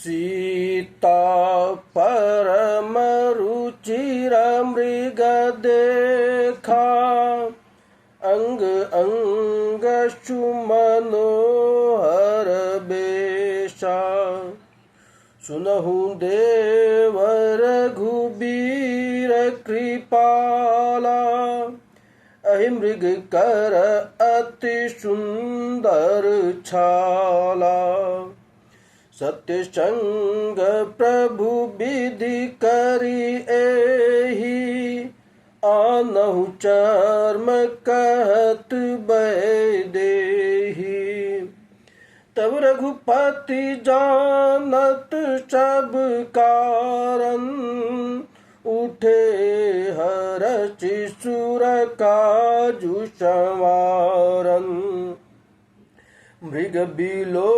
सीता परम रुचिर मृग देखा, अंग अंग सुमनोहर बेशा। सुनहु देव रघुबीर कृपाला, अहि मृग कर अति सुंदर छाला। सत्य संग प्रभु विधि करी एहि, आनहु चर्म कहत बैदेहि। तब रघुपति जानत सब कारण, उठे हरषि सुर काजु संवारन। मृग बिलो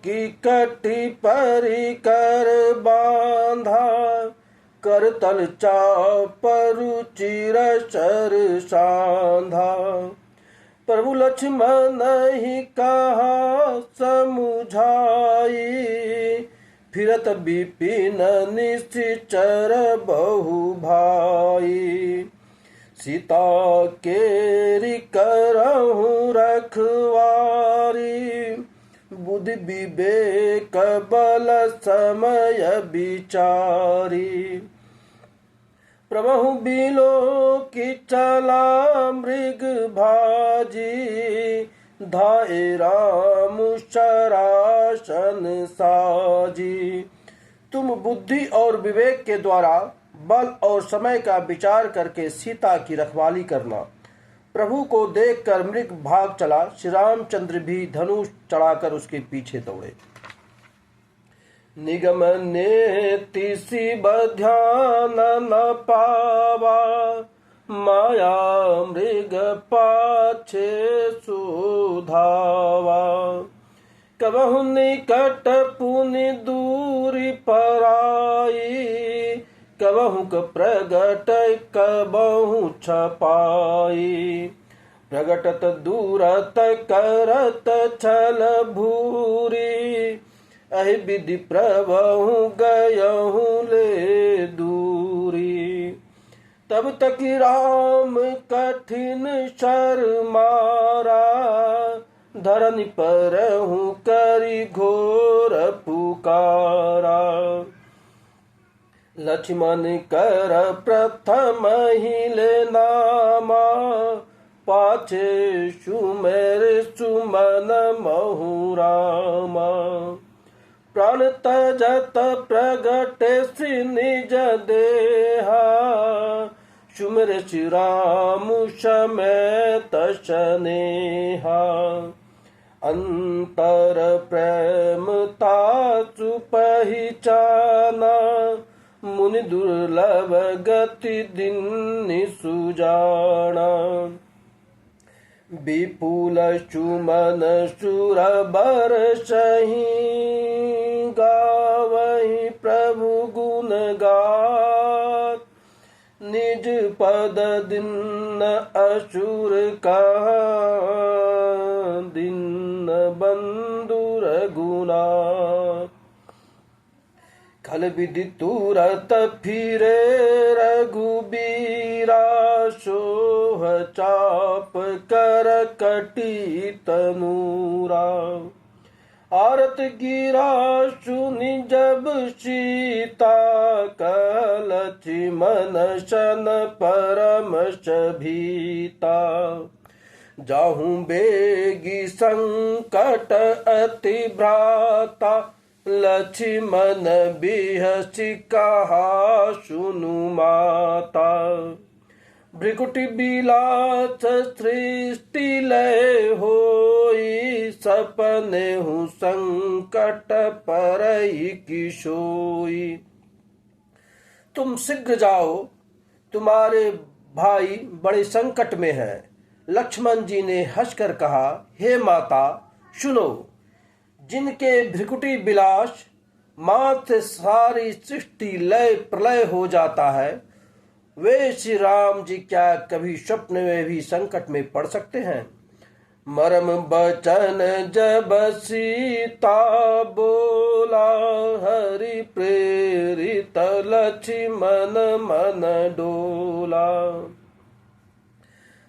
की कटि परि कर बांधा, कर तल चाप रुचिर सर सांधा। प्रभु लक्ष्मण ही कहा समुझाई, फिरत विपिन निश्चर बहु भाई। सीता केरि करहु रखवारी, बुद्धि विवेक बल समय विचारी। प्रभु बिलो की चला मृग भाजी, धाए राम शरासन साजी। तुम बुद्धि और विवेक के द्वारा बल और समय का विचार करके सीता की रखवाली करना। प्रभु को देखकर मृग भाग चला, श्री रामचंद्र भी धनुष चढ़ाकर उसके पीछे दौड़े। निगम नेति शिव ध्यान न पावा, माया मृग पाछे सुधावा। कबहु निकट पुनि दूरी पराई, कबहु प्रगट कबहु छपाई। प्रगटत दूरत करत छल भूरी, अहि विधि प्रभहु गयहु ले दूरी। तब तक राम कठिन शर मारा, धरनि परहु करि घोर पुकारा। लक्ष्मण कर प्रथम हिले नामा, पाछे सुमेर सुमन महु रामा। प्राण तजत प्रगटे श्री निज देहा, सुमिर श्री राम समेत स्नेहा। अंतर प्रेम तासु पहिचाना, मुनि दुर्लभ गति दीन्हि सुजाना। विपुल सुमन सुर बरसहि, गावहि प्रभु गुण गात। निज पद दीन असुर कहाँ, दीन बंधु रघुनाथ। खल विधि तुरत फिरे रघुबीरा, सोह चाप कर कटी तनूरा। आरत गिरा सुनि जब सीता, लक्ष्मण सन परमश भीता। जाहूं बेगी संकट अति भ्राता, लक्ष्मण बिहसि कहा सुनु माता। भृकुटि बिलास सृष्टि लय होई, सपने हूँ संकट परई की सोई। तुम शीघ्र जाओ, तुम्हारे भाई बड़े संकट में हैं। लक्ष्मण जी ने हंसकर कहा, हे माता सुनो, जिनके भृकुटि बिलास मात्र सारी सृष्टि लय प्रलय हो जाता है, वे श्री राम जी क्या कभी स्वप्न में भी संकट में पड़ सकते हैं। मरम बचन जब सीता बोली, डोला, हरि प्रेरित लक्ष्मण मन डोला।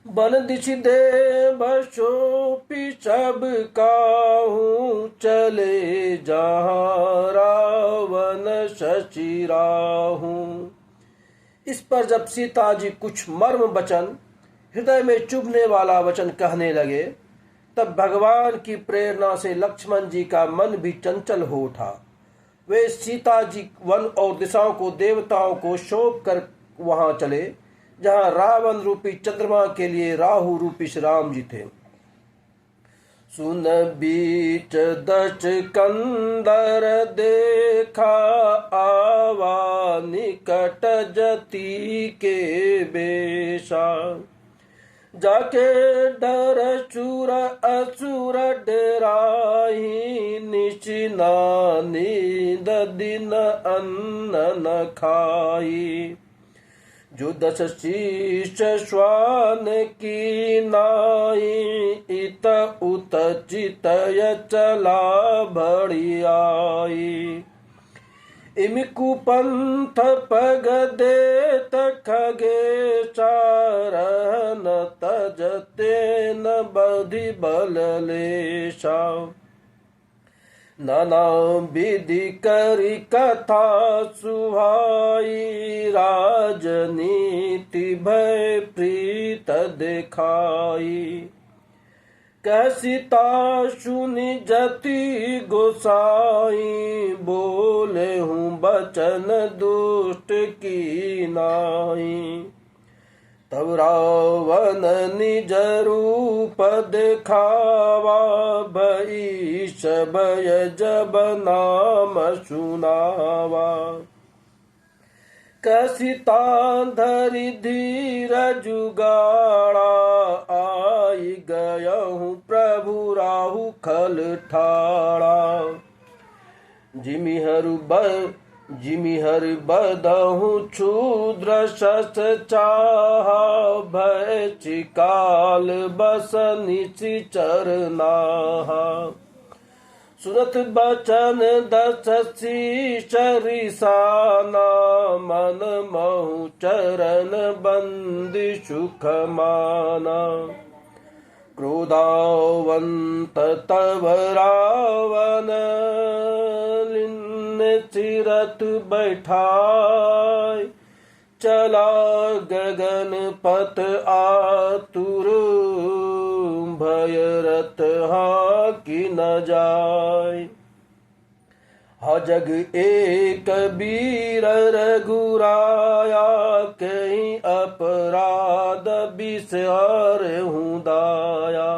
बन दिश देव शोपी सब काहू, चले जहाँ रावण शशि राहू। इस पर जब सीता जी कुछ मर्म वचन, हृदय में चुभने वाला वचन कहने लगे, तब भगवान की प्रेरणा से लक्ष्मण जी का मन भी चंचल हो उठा। वे सीता जी वन और दिशाओं को, देवताओं को सौंप कर वहां चले जहां रावण रूपी चंद्रमा के लिए राहु रूपी श्री राम जी थे। सुन बीच दश कंदर देखा, आवा निकट जति के बेशा। जाके डर चूर असुर डराही, निशिना नींद दिन अन्न न खाई। जो दस शीश श्वान की नाई, इत उत चितय चला बड़ियाई। इमिकु पंथ पग देत खगेशा, रहन तजते न बधि बल लेशा। नाना विधि करी कथा सुहाई, राजनीति भय प्रीत दिखाई। कह सीता सुनि जति गोसाई, बोले हूँ बचन दुष्ट की नाई। तब रावण निज रूप दिखावा, भईस भय जब नाम सुनावा। कसिता धरि धीर जुगाड़ा, आई गयहूँ प्रभु राहु खल ठाड़ा। जिमिहर बदहु क्षुद्र शस चाहा, भय चिकाल बस निशिचर नाहा। सुनत बचन दस शीश रिसाना, मन महु चरण बंदी सुख माना। क्रोधावंत तब रावण, चिरत बैठाय। चला गगन पथ आतुर, भयरत हाँ कि न जाय। हा जग एक वीर रघुराया, कहीं अपराध बिसार हूँ दाया।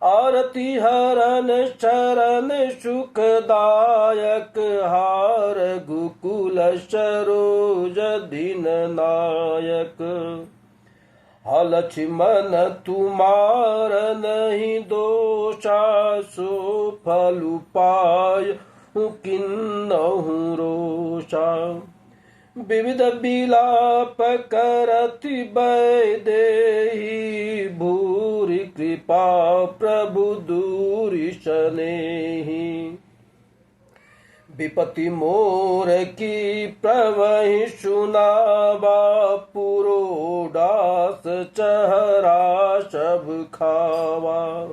आरती हरन शरण सुखदायक, हार गुकुल सरोज दीन नायक। हा लक्ष्मण तुमार नहीं दोषा, सो फल पाय किन्नहु रोषा। विविध विलाप करति वैदेही, भूरि कृपा प्रभु दूरि सनेही। विपति मोर की प्रवहि सुनावा, पुरोडास चहरा सब खावा।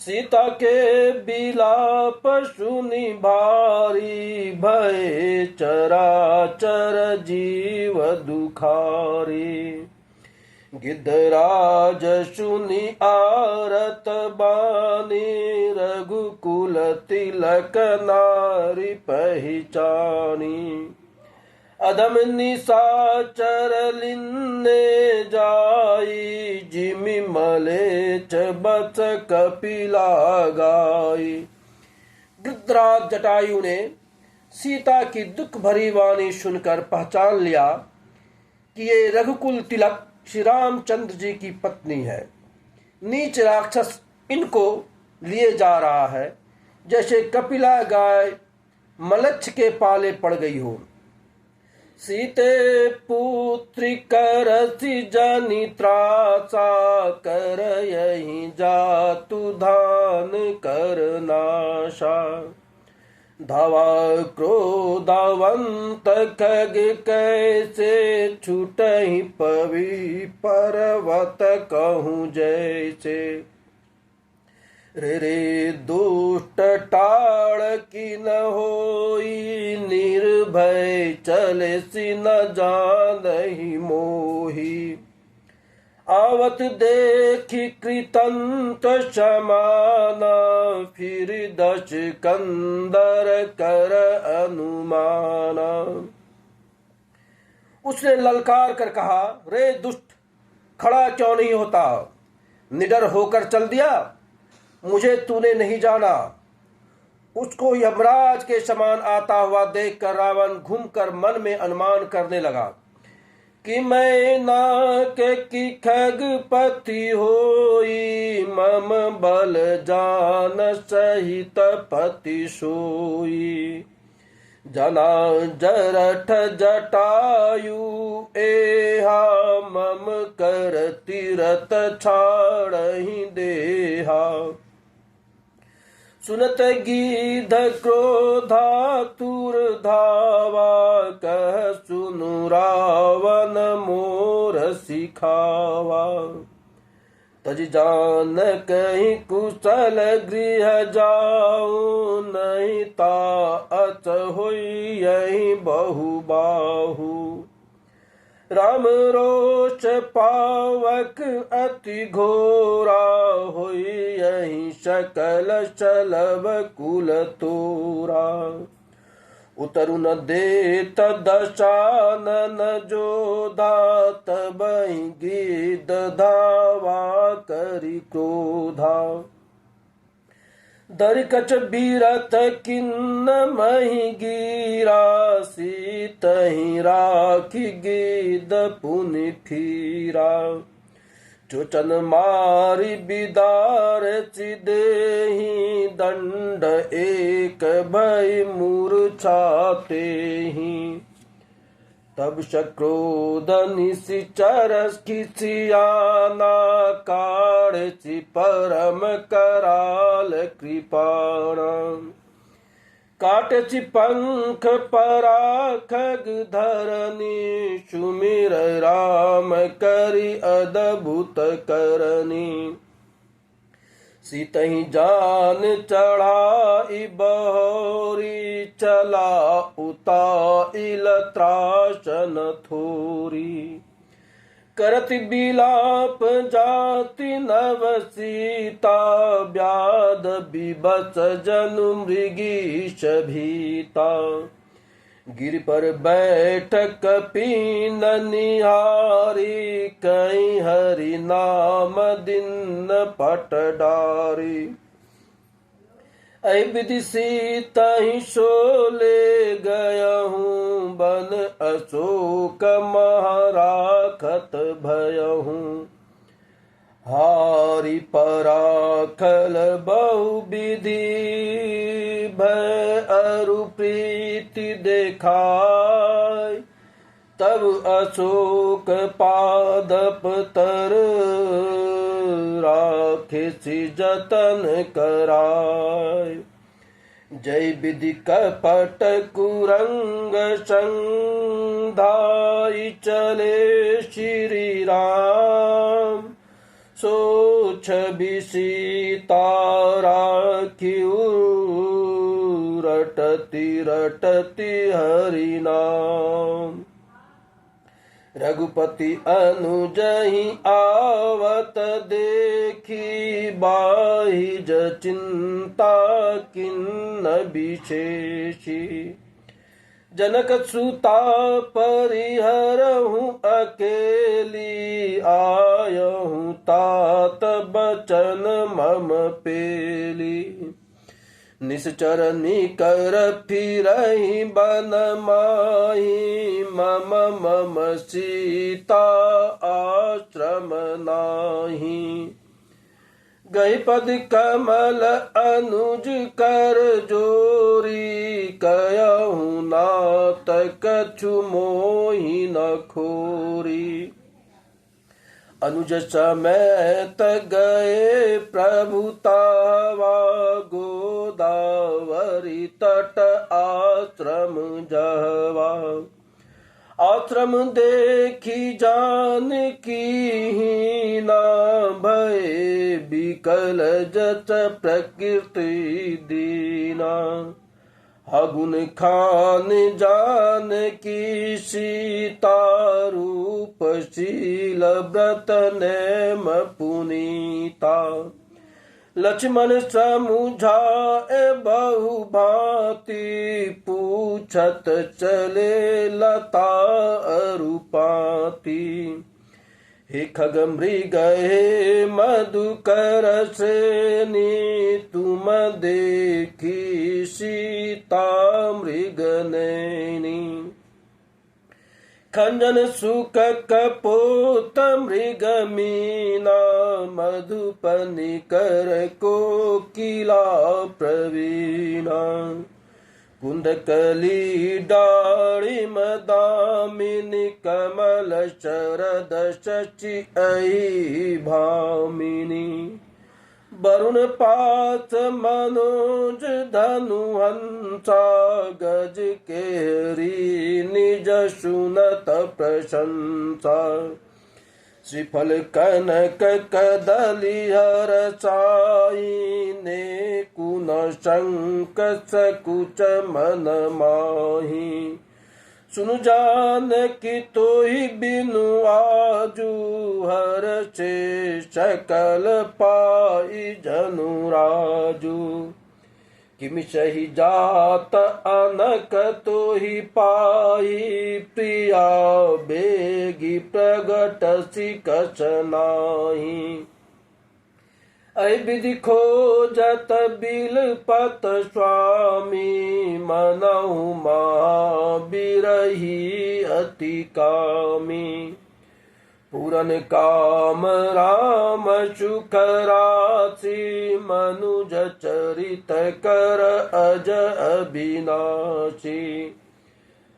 सीता के बिलाप सुनि भारी, भय चराचर जीव दुखारी। गिद्धराज सुनि आरत बानी, रघुकुल तिलक नारी पहचानी। अधम निशाचर लिन्ने जाई, जिमि मलेच्छ बत्स कपिला गाई। गृध्राज जटायु ने सीता की दुख भरी वाणी सुनकर पहचान लिया कि ये रघुकुल तिलक श्री रामचंद्र जी की पत्नी है। नीच राक्षस इनको लिए जा रहा है, जैसे कपिला गाय मलच्छ के पाले पड़ गई हो। सीते पुत्री करसि जनि त्रासा, कर यहीं जातु धान कर नाशा। धावा क्रोधावंत खग कैसे छूटहि पवि पर्वत कहूँ जैसे। रे दुष्ट टाड़ की न होई निर्भय चले सी न जानहि मोही। आवत देखी कृतंत समाना फिर दश कंदर कर अनुमाना। उसने ललकार कर कहा, रे दुष्ट, खड़ा क्यों नहीं होता? निडर होकर चल दिया, मुझे तूने नहीं जाना। उसको यमराज के समान आता हुआ देखकर रावण घूमकर मन में अनुमान करने लगा कि मैं नाक की खगपति होई, मम बल जान सहित पति सोई। जना जरठ जटायु एहा, मम कर तीरथ छाड़हि देहा। सुनत गीध क्रोधातुर धावा, कह सुनु रावण मोर सिखावा। तज जान कहीं कुशल गृह जाऊं, नहीं ता अच होई यही बहु बाहु। राम रोष पावक अति घोरा, होई यही सकल चलब कुल तोरा। उतरु न देत दशानन जोधा, तबहि गीध धावा करि क्रोधा। दरिकच बीरथ किन्न मही गिरा, सीतहि राखी गीध पुनि फिरा। चोचन मारी बिदार चिदेहि, दंड एक भय मूर्छाते ही। तब सक्रोध निशिचर खिसियाना, काढ़ि परम कराल कृपाणा। काटचि पंख परा खग धरनी, सुमिर राम करि अद्भुत करनी। सीतहि जान चढ़ाई बहोरी, चला उताइल त्रासन थोरी। करत बिलाप जाति नव सीता, व्याध बिभत्स जनु मृगीश भीता। गिर पर बैठ कपीन निहारी, कहीं हरि नाम दिन पट डारी। ऐ विधि सीतहि सोले गयहूँ, बन अशोक महाराखत भयहूँ। हारि पराखल बहु विधि, भय अरु प्रीति देखाय। तब अशोक पादप तर, राखे जतन कराय। जय विधि कपट कुरंग संधाई, चले श्री राम। सोच सीता राखिऊ, रटती रटती हरि नाम। रघुपति अनुजहि आवत देखी, बाहिज चिंता किन्न विशेषी। जनक सुता परिहरहूँ अकेली, आयहूँ तात बचन मम पेली। निश्चर निकर फिरहि बन माही, मम मम सीता आश्रम नाही। गई पद कमल अनुज कर जोरी, कयहूँ नात कछु मोहि न खोरी। अनुज समेत गए प्रभु तावा, गोदावरी तट आश्रम जहवा। आश्रम देखी जानकी हीना, भय विकल जस प्रकृति दीना। अगुन खान जानकी सीता, रूप शील व्रत नेम पुनीता। लक्ष्मण समुझाए बहु भांति, पूछत चले लता अरुपाती। हे खग मृग हे मधुकर श्रेणी, तुम देखी सीता मृग नैनी। खंजन सुख कपोत मृग मीना, मधुपनि कर कोकिला प्रवीणा। कुंदकली डाळिम दामिनी, कमल शरद शचि ऐ भामिनी। वरुण पास मनोज धनु हंसा, गज केहरी निज सुनत प्रशंसा। श्रीफल कनक कदली हर साई, ने कुन शंक सकुच मन माही। सुनु जानकी तोहि बिनु आजू, हर से सकल पाई जनु राजू। किमि सही जात अनक तोहि पाई, प्रिया बेगी प्रगट सिकस नाही। ऐ विधि खोजत बिलपत स्वामी, मनहु महाबिरही अति कामी। पूरन काम राम सुख राशि, मनुज चरित कर अज अविनाशी।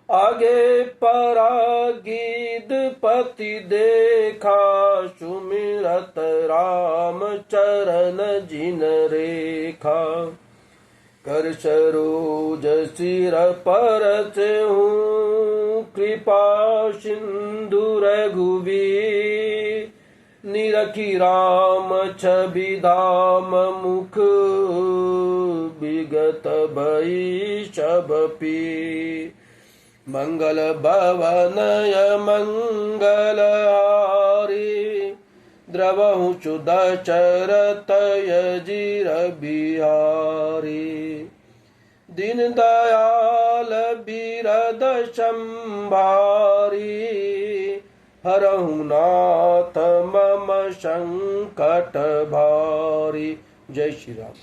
आगे परागीद पति देखा, सुमिरत राम चरण जिन रेखा। कर सरोज सिर पर से हूँ, कृपा सिंधु रघुवीर। निरखी राम छवि धाम मुख, विगत भई सब पीर। मंगल भवनय मंगल हारी, द्रवहु सुदशरथ यजिर बिहारी। दीन दयाल बिरद संभारी, हरहु नाथ मम संकट भारी। जय श्री राम।